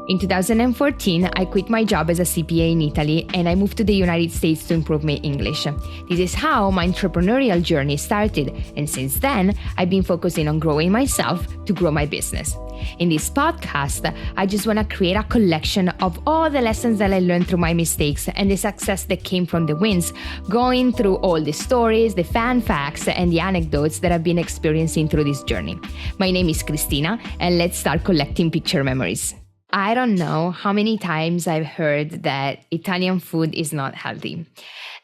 In 2014, I quit my job as a CPA in Italy and I moved to the United States to improve my English. This is how my entrepreneurial journey started, and since then, I've been focusing on growing myself to grow my business. In this podcast, I just want to create a collection of all the lessons that I learned through my mistakes and the success that came from the wins, going through all the stories, the fun facts, and the anecdotes that I've been experiencing through this journey. My name is Cristina, and let's start collecting picture memories. I don't know how many times I've heard that Italian food is not healthy,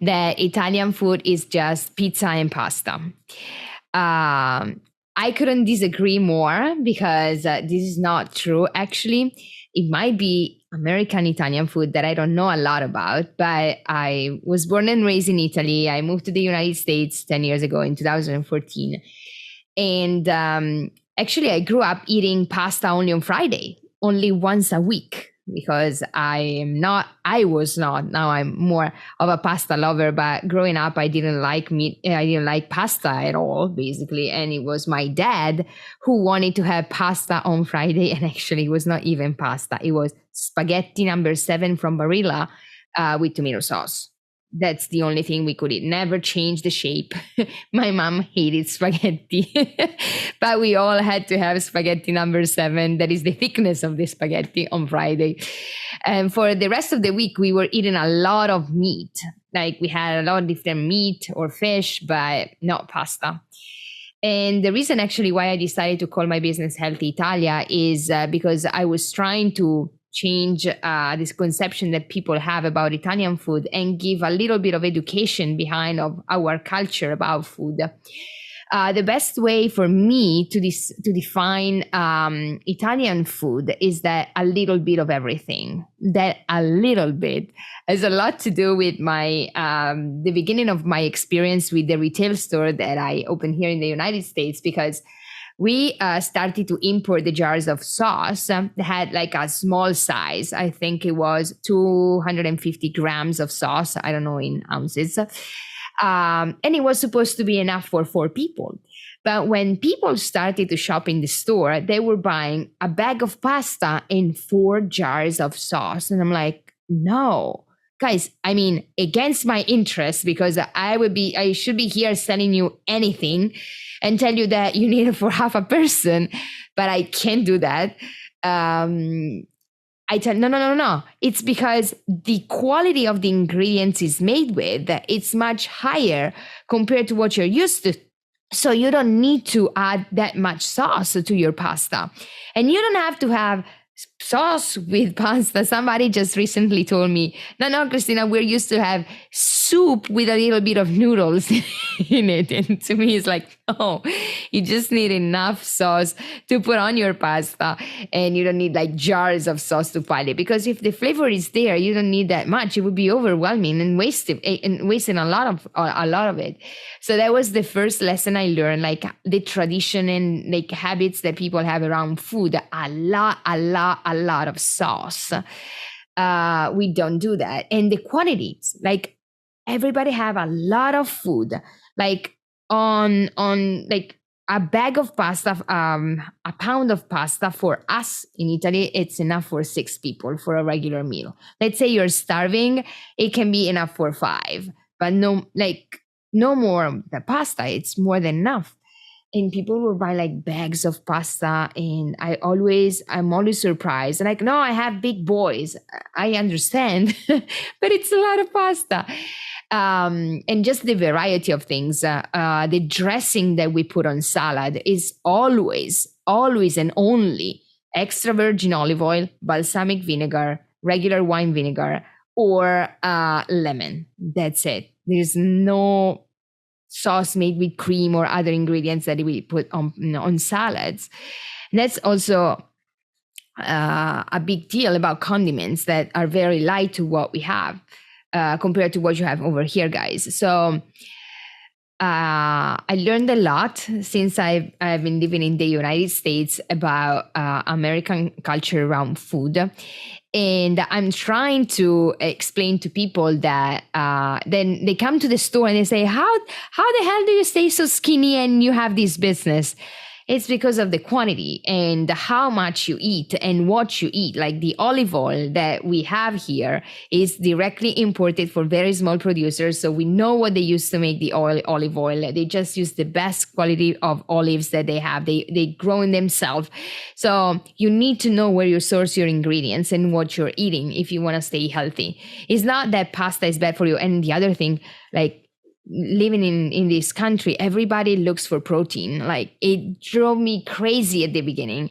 that Italian food is just pizza and pasta. I couldn't disagree more because this is not true. Actually, it might be American Italian food that I don't know a lot about, but I was born and raised in Italy. I moved to the United States 10 years ago in 2014. And actually, I grew up eating pasta only on Friday, only once a week, because now I'm more of a pasta lover, but growing up, I didn't like meat. I didn't like pasta at all, basically. And it was my dad who wanted to have pasta on Friday. And actually it was not even pasta. It was spaghetti number 7 from Barilla with tomato sauce. That's the only thing we could eat. Never change the shape. My mom hated spaghetti, but we all had to have spaghetti number 7. That is the thickness of the spaghetti on Friday. And for the rest of the week, we were eating a lot of meat. Like we had a lot of different meat or fish, but not pasta. And the reason actually why I decided to call my business Healthy Italia is because I was trying to change this conception that people have about Italian food and give a little bit of education behind of our culture about food. The best way for me to define Italian food is that a little bit of everything. That a little bit has a lot to do with my the beginning of my experience with the retail store that I opened here in the United States, because we started to import the jars of sauce that had like a small size. I think it was 250 grams of sauce. I don't know in ounces. And it was supposed to be enough for 4 people. But when people started to shop in the store, they were buying a bag of pasta and 4 jars of sauce. And I'm like, no. Guys, I mean, against my interest, because I should be here selling you anything and tell you that you need it for half a person, but I can't do that. I tell, no. It's because the quality of the ingredients is made with, it's much higher compared to what you're used to. So you don't need to add that much sauce to your pasta. And you don't have to have sauce with pasta. Somebody just recently told me, no, Cristina, we're used to have soup with a little bit of noodles in it. And to me, it's like, oh, you just need enough sauce to put on your pasta, and you don't need like jars of sauce to pile it. Because if the flavor is there, you don't need that much. It would be overwhelming and wasting a lot of it. So that was the first lesson I learned, like the tradition and like habits that people have around food. A lot of sauce. We don't do that. And the quantities, like everybody have a lot of food, like on like a bag of pasta, a pound of pasta for us in Italy, it's enough for 6 people for a regular meal. Let's say you're starving, it can be enough for 5, but no more of the pasta. It's more than enough. And people will buy like bags of pasta, and I'm always surprised. Like, no, I have big boys. I understand, but it's a lot of pasta. And just the variety of things, the dressing that we put on salad is always and only extra virgin olive oil, balsamic vinegar, regular wine vinegar, or lemon. That's it. There's no sauce made with cream or other ingredients that we put on salads. And that's also a big deal about condiments that are very light to what we have compared to what you have over here, guys. So I learned a lot since I've been living in the United States about American culture around food. And I'm trying to explain to people that then they come to the store and they say, how the hell do you stay so skinny and you have this business? It's because of the quantity and how much you eat and what you eat. Like the olive oil that we have here is directly imported for very small producers. So we know what they use to make the olive oil. They just use the best quality of olives that they have. They grow in themselves. So you need to know where you source your ingredients and what you're eating if you want to stay healthy. It's not that pasta is bad for you. And the other thing, like, living in this country, everybody looks for protein. Like, it drove me crazy at the beginning.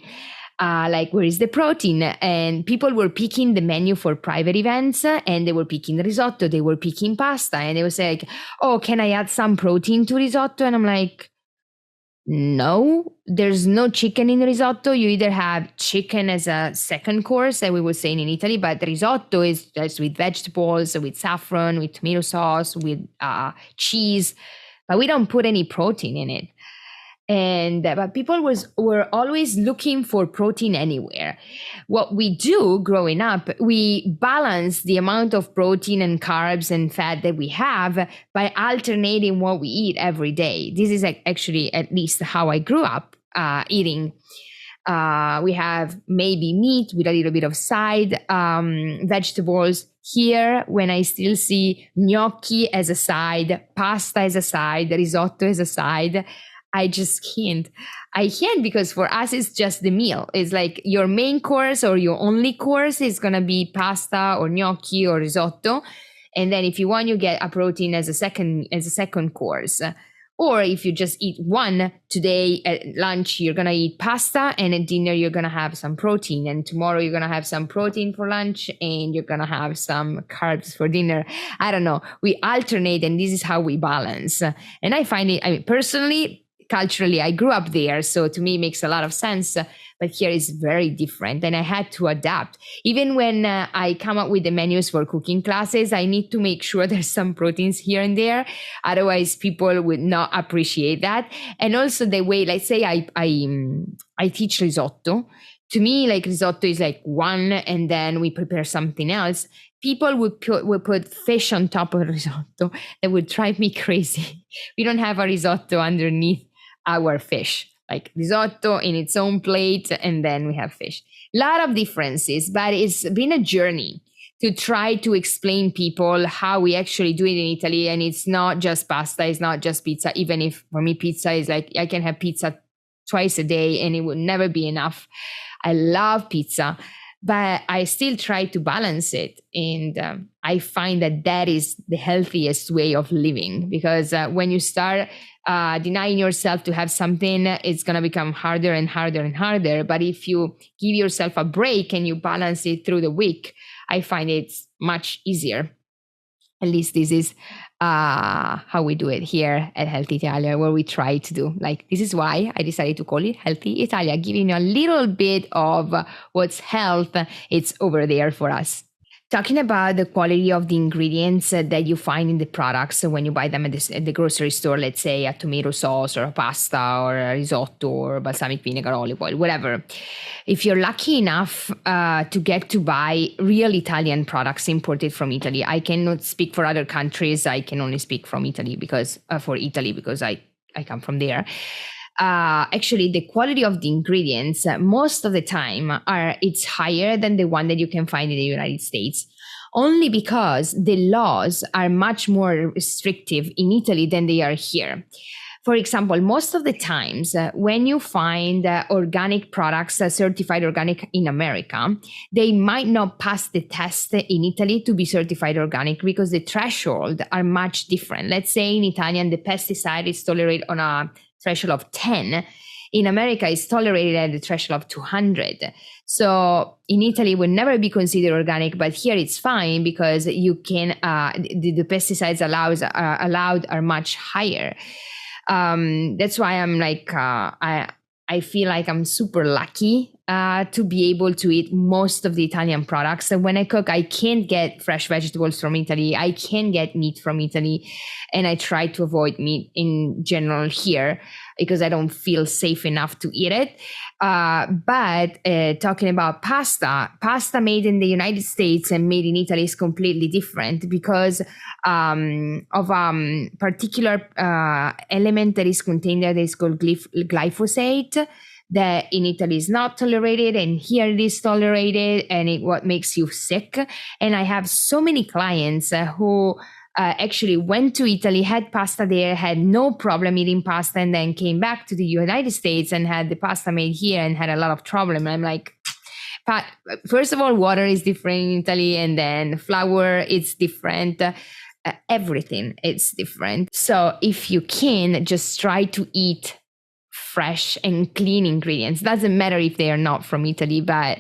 Like, where is the protein? And people were picking the menu for private events, and they were picking risotto, they were picking pasta, and they would say like, oh, can I add some protein to risotto? And I'm like, no, there's no chicken in risotto. You either have chicken as a second course, that we were saying in Italy, but the risotto is just with vegetables, with saffron, with tomato sauce, with cheese, but we don't put any protein in it. And but people were always looking for protein anywhere. What we do growing up, we balance the amount of protein and carbs and fat that we have by alternating what we eat every day. This is actually at least how I grew up eating. We have maybe meat with a little bit of side vegetables. Here, when I still see gnocchi as a side, pasta as a side, risotto as a side, I just can't. I can't, because for us, it's just the meal. It's like your main course or your only course is going to be pasta or gnocchi or risotto. And then if you want, you get a protein as a second course. Or if you just eat one today at lunch, you're going to eat pasta, and at dinner, you're going to have some protein. And tomorrow, you're going to have some protein for lunch, and you're going to have some carbs for dinner. I don't know. We alternate, and this is how we balance. And I find it, I mean, personally, culturally, I grew up there, so to me it makes a lot of sense. But here is very different, and I had to adapt. Even when I come up with the menus for cooking classes, I need to make sure there's some proteins here and there. Otherwise, people would not appreciate that. And also the way, let's say I teach risotto. To me, like, risotto is like one, and then we prepare something else. People would put fish on top of risotto. That would drive me crazy. We don't have a risotto underneath our fish, like risotto in its own plate, and then we have fish. A lot of differences, but it's been a journey to try to explain people how we actually do it in Italy. And it's not just pasta, it's not just pizza. Even if for me, pizza is like, I can have pizza twice a day and it would never be enough. I love pizza, but I still try to balance it. And I find that is the healthiest way of living, because when you start denying yourself to have something, it's going to become harder and harder and harder. But if you give yourself a break and you balance it through the week, I find it's much easier. At least this is how we do it here at Healthy Italia, where we try to do. Like, this is why I decided to call it Healthy Italia, giving you a little bit of what's health. It's over there for us. Talking about the quality of the ingredients that you find in the products when you buy them at the grocery store, let's say a tomato sauce or a pasta or a risotto or balsamic vinegar, olive oil, whatever. If you're lucky enough to get to buy real Italian products imported from Italy, I cannot speak for other countries. I can only speak from Italy because I come from there. Actually, the quality of the ingredients most of the time it's higher than the one that you can find in the United States, only because the laws are much more restrictive in Italy than they are here. For example, most of the times when you find organic products certified organic in America, they might not pass the test in Italy to be certified organic because the threshold are much different. Let's say in Italian, the pesticide is tolerated on a threshold of 10. In America, it's tolerated at the threshold of 200. So in Italy, it would never be considered organic, but here it's fine because you can the pesticides allowed are much higher. That's why I'm like I feel like I'm super lucky to be able to eat most of the Italian products. So when I cook, I can't get fresh vegetables from Italy. I can get meat from Italy. And I try to avoid meat in general here because I don't feel safe enough to eat it. But talking about pasta made in the United States and made in Italy is completely different because of particular element that is contained there that is called glyphosate, that in Italy is not tolerated and here it is tolerated, and what makes you sick. And I have so many clients who actually went to Italy, had pasta there, had no problem eating pasta, and then came back to the United States and had the pasta made here and had a lot of problem. I'm like, but first of all, water is different in Italy, and then flour is different. Everything is different. So if you can, just try to eat fresh and clean ingredients. Doesn't matter if they are not from Italy, but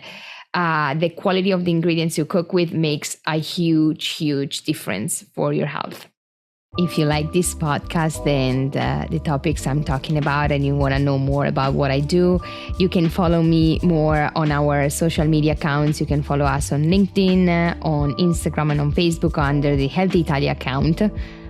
the quality of the ingredients you cook with makes a huge, huge difference for your health. If you like this podcast and the topics I'm talking about and you want to know more about what I do, you can follow me more on our social media accounts. You can follow us on LinkedIn, on Instagram, and on Facebook under the Healthy Italia account.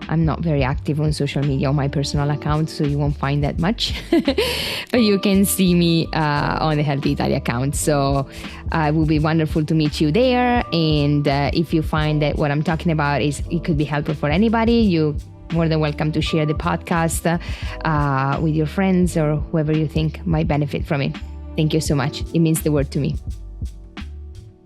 I'm not very active on social media on my personal account, so you won't find that much. But you can see me on the Healthy Italia account. So it will be wonderful to meet you there. And if you find that what I'm talking about it could be helpful for anybody, you're more than welcome to share the podcast with your friends or whoever you think might benefit from it. Thank you so much. It means the world to me.